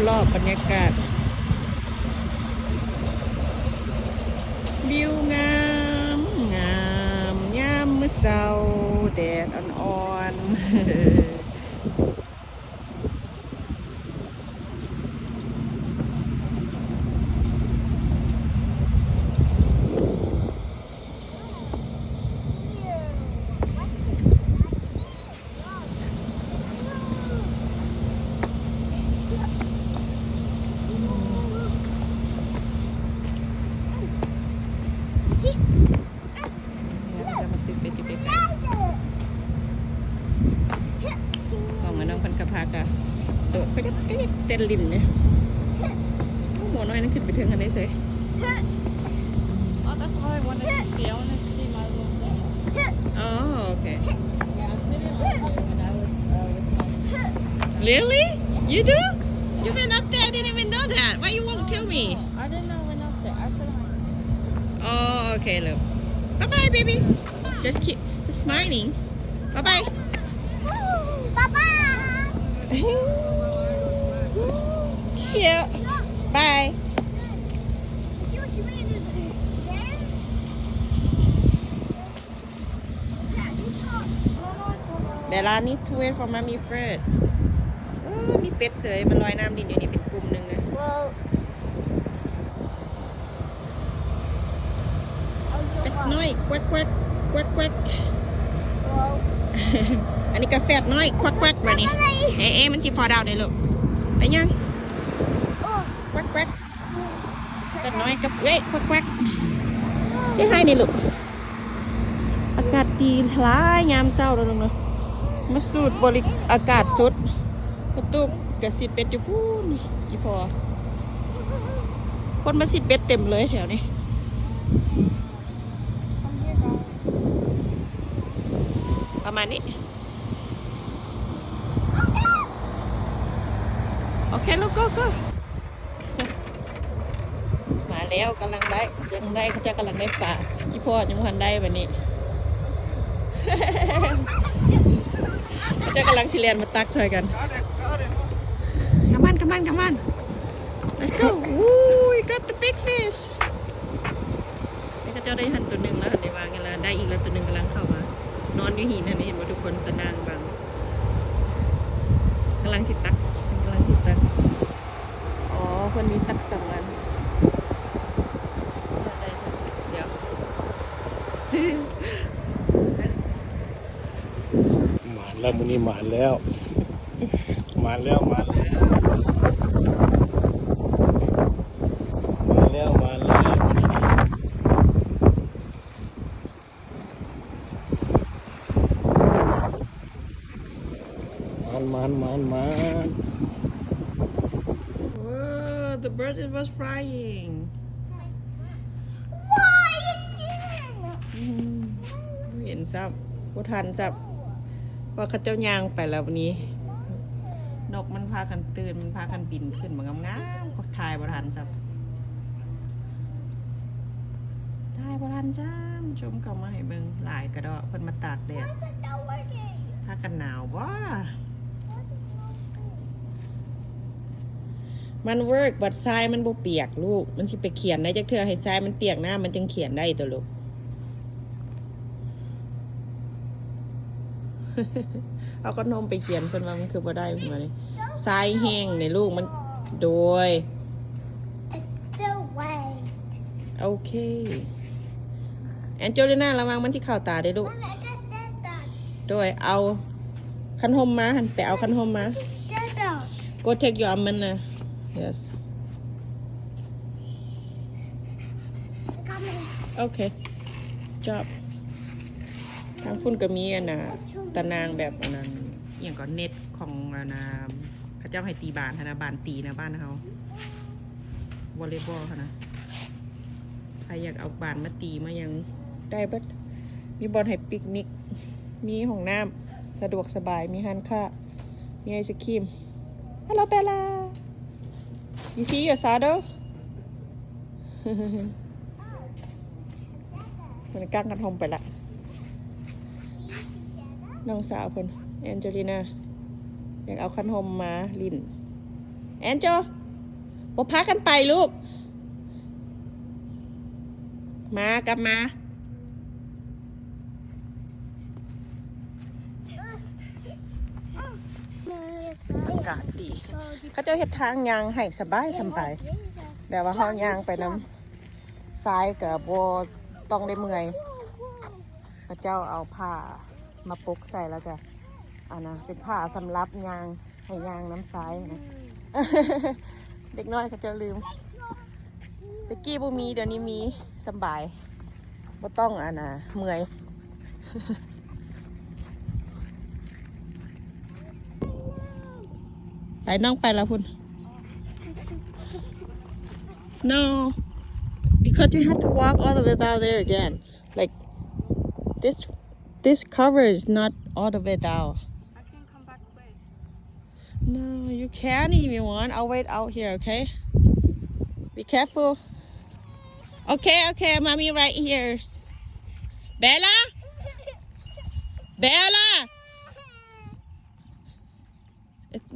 รอบๆบรรยากาศวิวงามงามยามมื้อเช้าแดดอ่อนๆโดดเขาจะเต้นริมเนี่ยหมูน้อยนั่นขึ้นไปถึงกันได้เฉย Oh, that's all I wanted to see. I want to see my little thing. อ๋อโอเค Yeah, I put it on there when I was with my... Really? You do? You went up there? I didn't even know that. Why you won't tell me? I didn't know I went up there. I put it on. Oh, okay, look. Bye bye, baby. Just smiling. Bye bye. Cute. Bye. See what you mean? There's there? Della need to wait for mommy first. มีเป็ดเสยมันลอยน้ำดินอยู่นี่เป็นกลุ่มนึงนะ Well, เป็ดน้อยแควกแควกแควกแควก well. อันนี้กาแฟน้อยแควกแควกมานี่เอ๊ะมันสิพอดาวได้ลูกไปยัง Oh. แควกแควกแฟดน้อยกับแควกแควกที่ให้นี่ลูกอากาศดีหลายยามเช้าแล้วลูกเนาะมาสูดอากาศสดประตูกระสิเป็ดอยู่พูนอีพอคนมาสิเป็ดเต็มเลยแถวนี้ประมาณนี้โอเคลูกก็มาแล้วกำลังได้ยังได้เขาจะกำลังได้ป่าอีพ่อยังพันได้แบบนี้ เขาจะกำลังชิเลียนมาตักช่วยกันCome on. Let's go. Ooh, we got the big fish. นี่เขาจะได้หันตัวหนึ่งแล้วหันในวางกันแล้วได้อีกแล้วตัวหนึ่งกำลังเข้ามานอนอยู่หินนั่นเห็นว่าทุกคนตะนางบังกำลังติดตักอ๋อคนนี้ตักสองอันเดี๋ยว หมานแล้วมื้อนี้หมานแล้วมาแล้วมันWhoa, the bird was flying. Why is it? เห็นซับบ่ทันซับว่าเขาเจ้าย่างไปแล้ววันนี้นกมันพากันตื่นมันพากันบินขึ้นมางามๆก็ถ่ายบ่ทันซับถ่ายบ่ทันซ้ำชมเข้ามาให้เบิ่งหลายกระดอกเพิ่นมาตากแดด How's it not working? พากันหนาวบ่มันเวิร์กบัดทรายมันบ่เปียกลูกมันสิไปเขียนได้จักเทื่อให้ทรายมันเปียกหน้ามันจึงเขียนได้ตัวลูก เอาขนมไปเขียนเพิ่นว่ามันคือบ่ได้เพิ่นว่านี่ทรายแห้งในลูกมันโดย It's still wet. โอเคแอนเจลิน่าระวังมันที่เข้าตาได้ลูก Mom, I can stand that. โดยเอาคันหมมาหันไปเอาคันหมมา Stand that. Go take your umbrella Yes Coming. Okay Job ทางพุ่นก็มีอันน่ะตะนางแบบอันนั้นอหยังก็เน็ตของอันน่ะเขาเจ้าให้ตีบานหั่นน่ะบานตีนะบ้านเฮาวอลเลย์บอลหั่นน่ะใครอยากเอาบานมาตีมายังได้เบิดมีบอลให้ปิกนิกมีห้องน้ำสะดวกสบายมีร้านค้ามีไอศกรีม Hello Bella You see your saddle มันกั้งกันหอมไปละน้องสาวเพิ่นแอนเจลิน่าอยากเอาคันหอมมาลิ้น แอนโจบ่พากันไปลูก มากลับมาอากาศดี เขาเจ้าเฮ็ดทางยางให้สบายแบบว่าเฮายางไปน้ำซ้ายกับบ่ต้องได้เมื่อยเขาเจ้าเอาผ้ามาปกใส่แล้วก็เป็นผ้าสำหรับยางให้ยางน้ำซ้ายนะ เด็กน้อยเขาเจ้าลืมตะกี้บ่มีเดี๋ยวนี้มีสบายบ่ต้องเมื่อย ไปน้องไปแล้วพุ่น No because you have to walk all the way down there again like this cover is not all the way down I can come back quick. No you can't if you want I'll wait out here okay be careful okay mommy right here Bella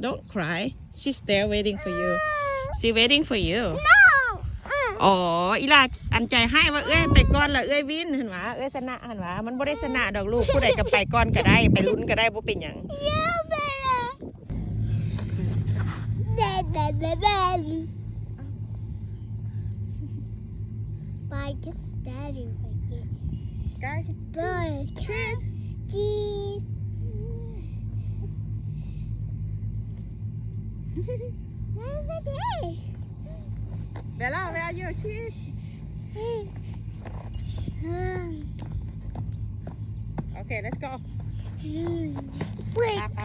don't cry she's there waiting for you she waiting for you No. อ๋ออีหลาอันใจให้ว่าเอ้ยไปก่อนละเอ้ยวินเห็นหวะเอ้ยชนะเห็นหวะมันบ่ได้ชนะดอกลูกผู้ใดก็ไปก่อนก็ได้ไปลุ้นก็ได้บ่เป็นหยัง Yeah, Bella. Bye, get daddy right here. guys Bye, kids. Cheese. Where's the day? Bella where are your cheese okay let's go Wait. ไป